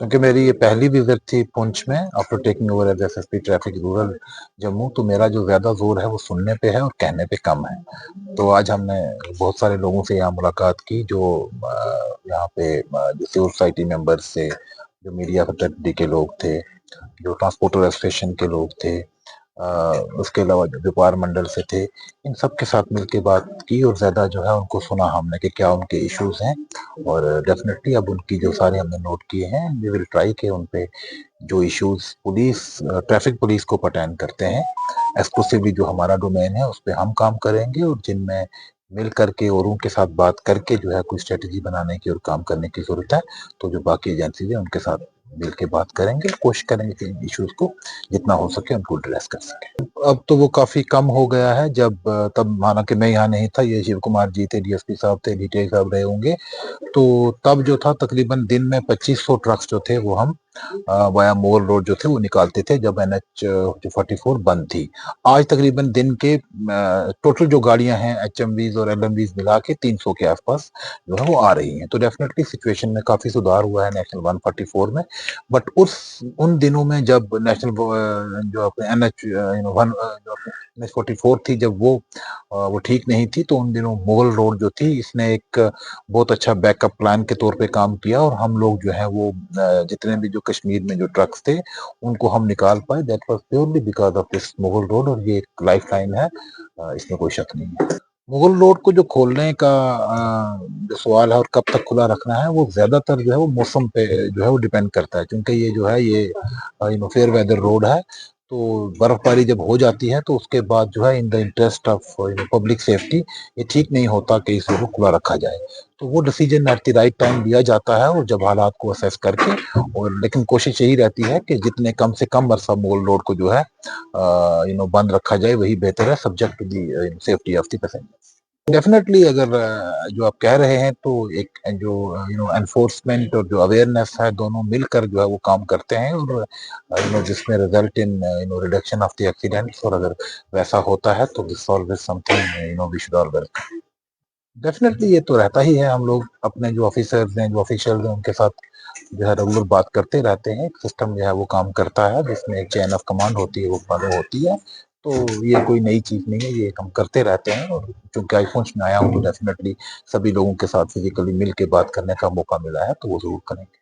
क्योंकि मेरी ये पहली विजिट थी पुंछ में after taking over as SSP traffic rural Jammu. तो मेरा जो ज्यादा जोर है वो सुनने पे है और कहने पे कम है। तो आज हमने बहुत सारे लोगों से यहाँ मुलाकात की जो यहाँ पे जो सिविल सोसाइटी मेंबर्स थे, जो मीडिया फैकल्टी के लोग थे, जो ट्रांसपोर्टर एसोसिएशन के लोग थे, उसके अलावा जो व्यापार मंडल से थे, इन सब के साथ मिलकर बात की और ज्यादा जो है उनको सुना हमने कि क्या उनके इश्यूज हैं। और डेफिनेटली अब उनकी जो सारे हमने नोट किए हैं, वी विल ट्राई के उन पे जो इश्यूज पुलिस ट्रैफिक पुलिस को पर्टेन करते हैं एक्सक्लूसिवली जो हमारा डोमेन है उस पर हम काम करेंगे, और जिनमें मिल करके और उनके साथ बात करके जो है कोई स्ट्रेटेजी बनाने की और काम करने की जरूरत है, तो जो बाकी एजेंसीज है उनके साथ मिल के बात करेंगे, कोशिश करेंगे कि इन इश्यूज को जितना हो सके उनको एड्रेस कर सके। अब तो वो काफी कम हो गया है। जब तब माना कि मैं यहाँ नहीं था, ये शिव कुमार जी थे, डीएसपी साहब थे, डीटीआई साहब रहे होंगे, तो तब जो था तकरीबन दिन में 2500 ट्रक्स जो थे वो हम वाया मोल रोड जो थे वो निकालते थे जब एनएच जो 44 बंद थी। आज तकरीबन दिन के टोटल जो गाड़ियां हैं एचएमवीज और एलएमवीज मिला के 300 के आसपास जो है वो आ रही हैं। तो डेफिनेटली सिचुएशन में काफी सुधार हुआ है नेशनल 144 में। बट उस उन दिनों में जब नेशनल जो अपने एनएच वन जो एनएच 44 थी, जब वो ठीक नहीं थी, तो उन दिनों मुगल रोड जो थी इसने एक बहुत अच्छा बैकअप प्लान के तौर पे काम किया, और हम लोग जो है वो जितने भी जो कश्मीर में जो ट्रक्स थे उनको हम निकाल पाए। That was purely because of this Mughal road, और ये एक लाइफ लाइन है, इसमें कोई शक नहीं है। मुगल रोड को जो खोलने का जो सवाल है और कब तक खुला रखना है, वो ज्यादातर जो है वो मौसम पे जो है वो डिपेंड करता है, क्योंकि ये जो है ये फेयर वेदर रोड है। तो बर्फबारी जब हो जाती है तो उसके बाद जो है in the interest of public safety ये ठीक नहीं होता कि इस रोड को खुला रखा जाए। तो वो decision at the right time लिया जाता है, और जब हालात को असेस करके। और लेकिन कोशिश यही रहती है कि जितने कम से कम अरसा मुगल रोड को जो है बंद रखा जाए, वही बेहतर है, subject to the safety of the passenger. Definitely अगर जो आप कह रहे हैं, तो एक जो एनफोर्समेंट और जो अवेयरनेस है, दोनों मिलकर जो है वो काम करते हैं, और जिसमें result in reduction of the accidents. और अगर वैसा होता है तो this always something we should all welcome. Definitely ये तो रहता ही है, हम लोग अपने जो ऑफिसर्स हैं, जो ऑफिशियल हैं, उनके साथ जो है रेगुलर बात करते रहते हैं। सिस्टम जो है वो काम करता है, जिसमें एक चेन ऑफ कमांड होती है वो फॉलो होती है। तो ये कोई नई चीज नहीं है, ये हम करते रहते हैं। और चूंकि आईफोन्स में आया हूँ तो डेफिनेटली सभी लोगों के साथ फिजिकली मिल के बात करने का मौका मिला है, तो वो जरूर करेंगे।